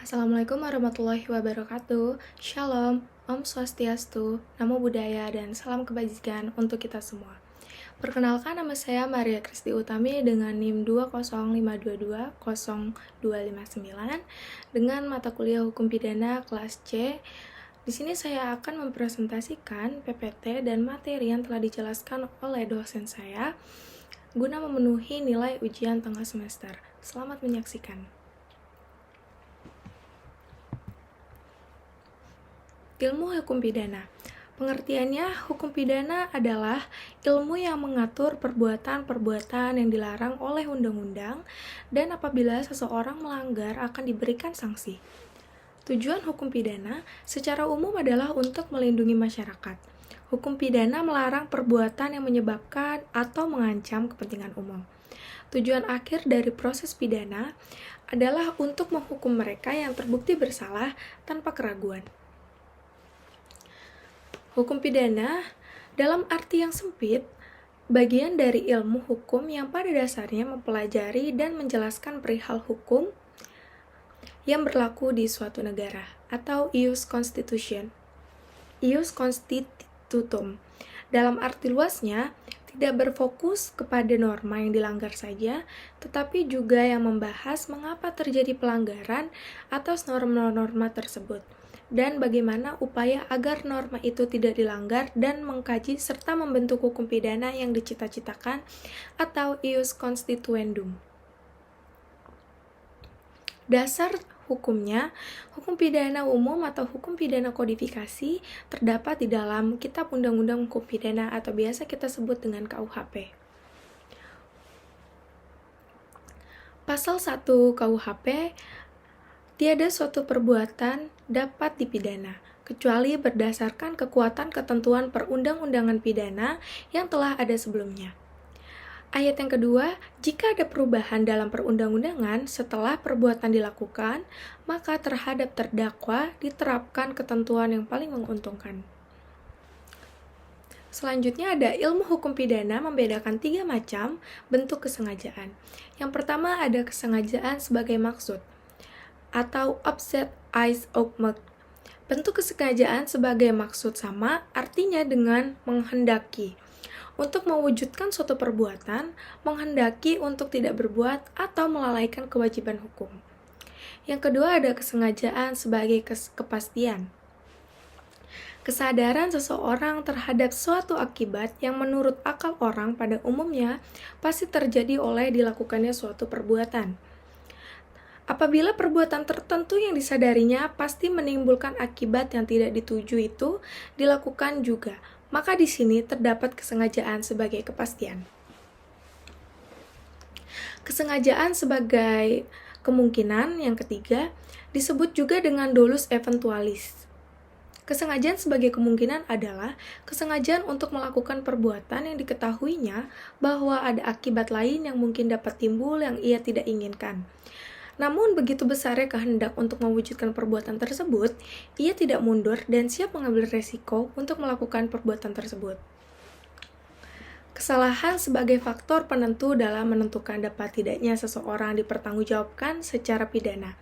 Assalamualaikum warahmatullahi wabarakatuh. Shalom, Om Swastiastu, Namo Buddhaya, dan salam kebajikan untuk kita semua. Perkenalkan, nama saya Maria Kristi Utami dengan NIM 205220259 dengan mata kuliah Hukum Pidana kelas C. Di sini saya akan mempresentasikan PPT dan materi yang telah dijelaskan oleh dosen saya guna memenuhi nilai ujian tengah semester. Selamat menyaksikan. Ilmu hukum pidana. Pengertiannya, hukum pidana adalah ilmu yang mengatur perbuatan-perbuatan yang dilarang oleh undang-undang dan apabila seseorang melanggar akan diberikan sanksi. Tujuan hukum pidana secara umum adalah untuk melindungi masyarakat. Hukum pidana melarang perbuatan yang menyebabkan atau mengancam kepentingan umum. Tujuan akhir dari proses pidana adalah untuk menghukum mereka yang terbukti bersalah tanpa keraguan. Hukum pidana, dalam arti yang sempit, bagian dari ilmu hukum yang pada dasarnya mempelajari dan menjelaskan perihal hukum yang berlaku di suatu negara, atau ius constitution, ius constitutum. Dalam arti luasnya, tidak berfokus kepada norma yang dilanggar saja, tetapi juga yang membahas mengapa terjadi pelanggaran atas norma-norma tersebut, dan bagaimana upaya agar norma itu tidak dilanggar dan mengkaji serta membentuk hukum pidana yang dicita-citakan atau ius constituendum. Dasar hukumnya, hukum pidana umum atau hukum pidana kodifikasi terdapat di dalam Kitab Undang-Undang Hukum Pidana atau biasa kita sebut dengan KUHP. Pasal 1 KUHP, tiada suatu perbuatan dapat dipidana, kecuali berdasarkan kekuatan ketentuan perundang-undangan pidana yang telah ada sebelumnya. Ayat yang kedua, jika ada perubahan dalam perundang-undangan setelah perbuatan dilakukan, maka terhadap terdakwa diterapkan ketentuan yang paling menguntungkan. Selanjutnya ada ilmu hukum pidana membedakan 3 macam bentuk kesengajaan. Yang pertama ada kesengajaan sebagai maksud, atau offset eyes outmark. Bentuk kesengajaan sebagai maksud sama artinya dengan menghendaki. Untuk mewujudkan suatu perbuatan, menghendaki untuk tidak berbuat atau melalaikan kewajiban hukum. Yang kedua ada kesengajaan sebagai kepastian. Kesadaran seseorang terhadap suatu akibat yang menurut akal orang pada umumnya pasti terjadi oleh dilakukannya suatu perbuatan. Apabila perbuatan tertentu yang disadarinya pasti menimbulkan akibat yang tidak dituju itu dilakukan juga, maka di sini terdapat kesengajaan sebagai kepastian. Kesengajaan sebagai kemungkinan yang ketiga disebut juga dengan dolus eventualis. Kesengajaan sebagai kemungkinan adalah kesengajaan untuk melakukan perbuatan yang diketahuinya bahwa ada akibat lain yang mungkin dapat timbul yang ia tidak inginkan. Namun begitu besarnya kehendak untuk mewujudkan perbuatan tersebut, ia tidak mundur dan siap mengambil resiko untuk melakukan perbuatan tersebut. Kesalahan sebagai faktor penentu dalam menentukan dapat tidaknya seseorang dipertanggungjawabkan secara pidana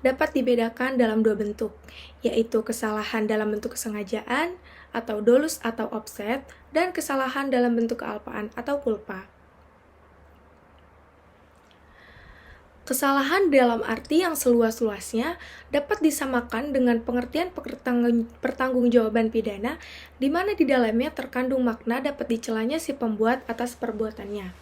dapat dibedakan dalam 2 bentuk, yaitu kesalahan dalam bentuk kesengajaan atau dolus atau offset dan kesalahan dalam bentuk kealpaan atau culpa. Kesalahan dalam arti yang seluas-luasnya dapat disamakan dengan pengertian pertanggungjawaban pidana, di mana di dalamnya terkandung makna dapat dicelanya si pembuat atas perbuatannya.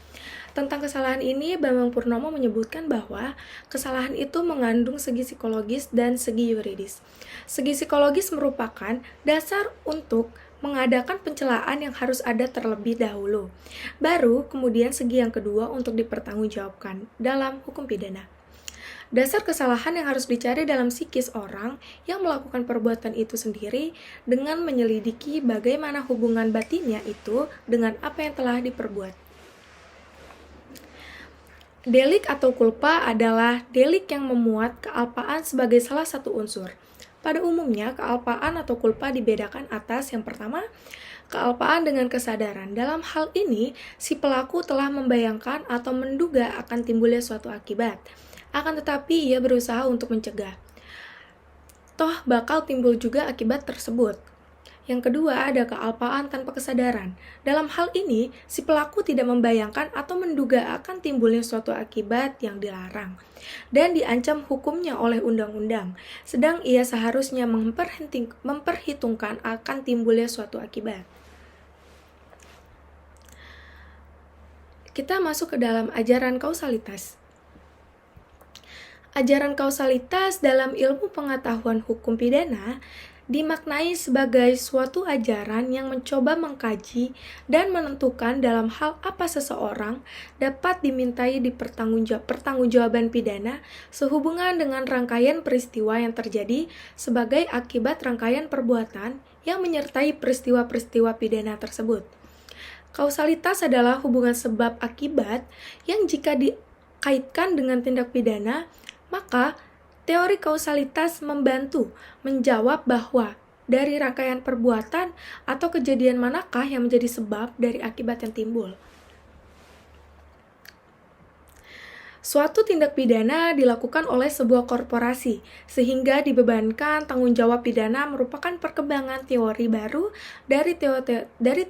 Tentang kesalahan ini, Bambang Purnomo menyebutkan bahwa kesalahan itu mengandung segi psikologis dan segi yuridis. Segi psikologis merupakan dasar untuk mengadakan pencelaan yang harus ada terlebih dahulu. Baru kemudian segi yang kedua untuk dipertanggungjawabkan dalam hukum pidana. Dasar kesalahan yang harus dicari dalam psikis orang yang melakukan perbuatan itu sendiri dengan menyelidiki bagaimana hubungan batinnya itu dengan apa yang telah diperbuat. Delik atau culpa adalah delik yang memuat kealpaan sebagai salah satu unsur. Pada umumnya, kealpaan atau culpa dibedakan atas yang pertama, Kealpaan dengan kesadaran. Dalam hal ini, si pelaku telah membayangkan atau menduga akan timbulnya suatu akibat. Akan tetapi ia berusaha untuk mencegah. Toh bakal timbul juga akibat tersebut. Yang kedua, ada kealpaan tanpa kesadaran. Dalam hal ini, si pelaku tidak membayangkan atau menduga akan timbulnya suatu akibat yang dilarang dan diancam hukumnya oleh undang-undang, sedang ia seharusnya memperhitungkan akan timbulnya suatu akibat. Kita masuk ke dalam ajaran kausalitas. Ajaran kausalitas dalam ilmu pengetahuan hukum pidana dimaknai sebagai suatu ajaran yang mencoba mengkaji dan menentukan dalam hal apa seseorang dapat dimintai di pertanggungjawaban pidana sehubungan dengan rangkaian peristiwa yang terjadi sebagai akibat rangkaian perbuatan yang menyertai peristiwa-peristiwa pidana tersebut. Kausalitas adalah hubungan sebab akibat yang jika dikaitkan dengan tindak pidana, maka teori kausalitas membantu menjawab bahwa dari rangkaian perbuatan atau kejadian manakah yang menjadi sebab dari akibat yang timbul. Suatu tindak pidana dilakukan oleh sebuah korporasi, sehingga dibebankan tanggung jawab pidana merupakan perkembangan teori baru dari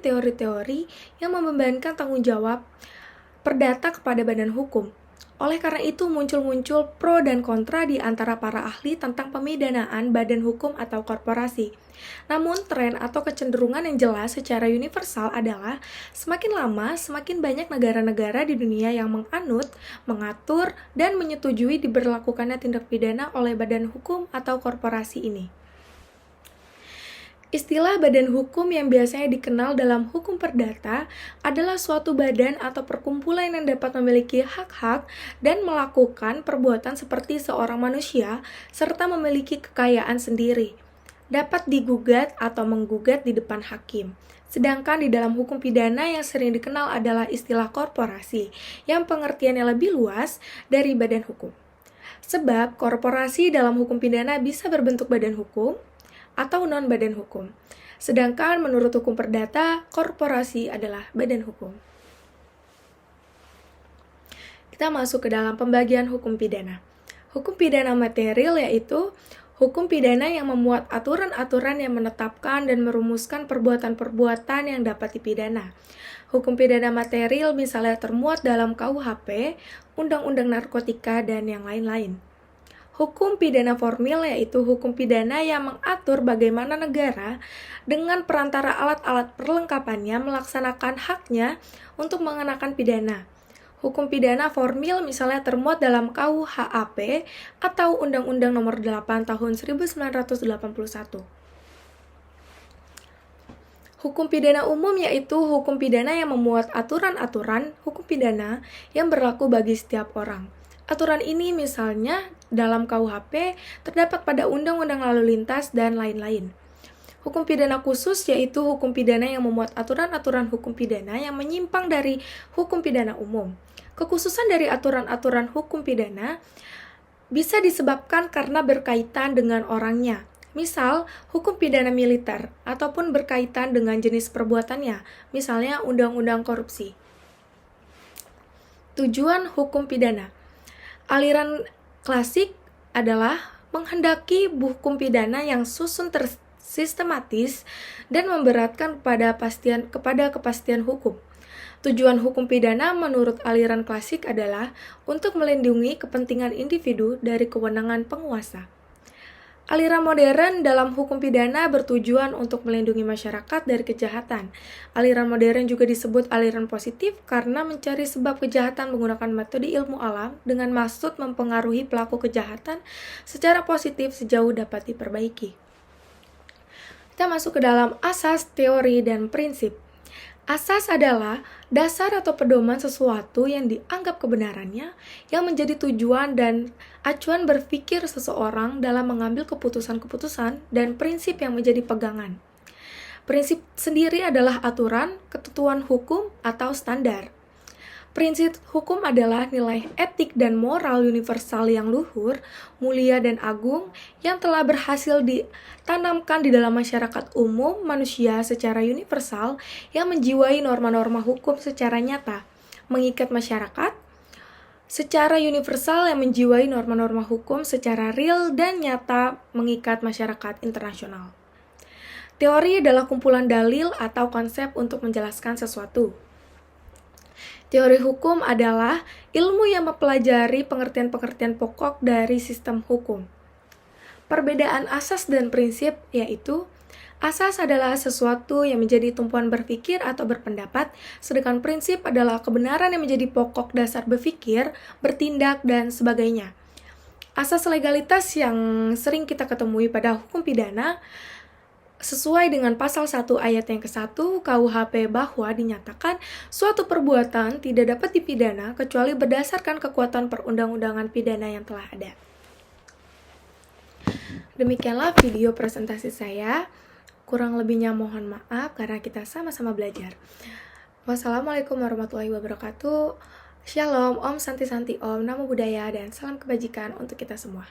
teori-teori yang membebankan tanggung jawab perdata kepada badan hukum. Oleh karena itu muncul pro dan kontra di antara para ahli tentang pemidanaan badan hukum atau korporasi. Namun tren atau kecenderungan yang jelas secara universal adalah semakin lama semakin banyak negara-negara di dunia yang menganut, mengatur, dan menyetujui diberlakukannya tindak pidana oleh badan hukum atau korporasi ini. Istilah badan hukum yang biasanya dikenal dalam hukum perdata adalah suatu badan atau perkumpulan yang dapat memiliki hak-hak dan melakukan perbuatan seperti seorang manusia, serta memiliki kekayaan sendiri, dapat digugat atau menggugat di depan hakim. Sedangkan di dalam hukum pidana yang sering dikenal adalah istilah korporasi, yang pengertiannya lebih luas dari badan hukum. Sebab korporasi dalam hukum pidana bisa berbentuk badan hukum, atau non-badan hukum. Sedangkan menurut hukum perdata, korporasi adalah badan hukum. Kita masuk ke dalam pembagian hukum pidana. Hukum pidana material yaitu hukum pidana yang memuat aturan-aturan yang menetapkan dan merumuskan perbuatan-perbuatan yang dapat dipidana. Hukum pidana material misalnya termuat dalam KUHP, Undang-Undang Narkotika, dan yang lain-lain. Hukum pidana formil yaitu hukum pidana yang mengatur bagaimana negara dengan perantara alat-alat perlengkapannya melaksanakan haknya untuk mengenakan pidana. Hukum pidana formil misalnya termuat dalam KUHAP atau Undang-Undang Nomor 8 Tahun 1981. Hukum pidana umum yaitu hukum pidana yang memuat aturan-aturan hukum pidana yang berlaku bagi setiap orang. Aturan ini misalnya dalam KUHP terdapat pada Undang-Undang Lalu Lintas dan lain-lain. Hukum pidana khusus yaitu hukum pidana yang memuat aturan-aturan hukum pidana yang menyimpang dari hukum pidana umum. Kekhususan dari aturan-aturan hukum pidana bisa disebabkan karena berkaitan dengan orangnya. Misal, hukum pidana militer ataupun berkaitan dengan jenis perbuatannya, misalnya Undang-Undang Korupsi. Tujuan hukum pidana. Aliran klasik adalah menghendaki hukum pidana yang susun sistematis dan memberatkan kepada kepastian hukum. Tujuan hukum pidana menurut aliran klasik adalah untuk melindungi kepentingan individu dari kewenangan penguasa. Aliran modern dalam hukum pidana bertujuan untuk melindungi masyarakat dari kejahatan. Aliran modern juga disebut aliran positif karena mencari sebab kejahatan menggunakan metode ilmu alam dengan maksud mempengaruhi pelaku kejahatan secara positif sejauh dapat diperbaiki. Kita masuk ke dalam asas, teori, dan prinsip. Asas adalah dasar atau pedoman sesuatu yang dianggap kebenarannya yang menjadi tujuan dan acuan berpikir seseorang dalam mengambil keputusan-keputusan dan prinsip yang menjadi pegangan. Prinsip sendiri adalah aturan, ketentuan hukum, atau standar. Prinsip hukum adalah nilai etik dan moral universal yang luhur, mulia dan agung yang telah berhasil ditanamkan di dalam masyarakat umum manusia secara universal yang menjiwai norma-norma hukum secara nyata, mengikat masyarakat secara universal yang menjiwai norma-norma hukum secara real dan nyata, mengikat masyarakat internasional. Teori adalah kumpulan dalil atau konsep untuk menjelaskan sesuatu. Teori hukum adalah ilmu yang mempelajari pengertian-pengertian pokok dari sistem hukum. Perbedaan asas dan prinsip yaitu asas adalah sesuatu yang menjadi tumpuan berpikir atau berpendapat, sedangkan prinsip adalah kebenaran yang menjadi pokok dasar berpikir, bertindak, dan sebagainya. Asas legalitas yang sering kita ketemui pada hukum pidana sesuai dengan pasal 1 ayat yang ke-1 KUHP bahwa dinyatakan suatu perbuatan tidak dapat dipidana kecuali berdasarkan kekuatan perundang-undangan pidana yang telah ada. Demikianlah video presentasi saya. Kurang lebihnya mohon maaf karena kita sama-sama belajar. Wassalamualaikum warahmatullahi wabarakatuh. Shalom, Om Santi Santi Om, Namo Buddhaya, dan salam kebajikan untuk kita semua.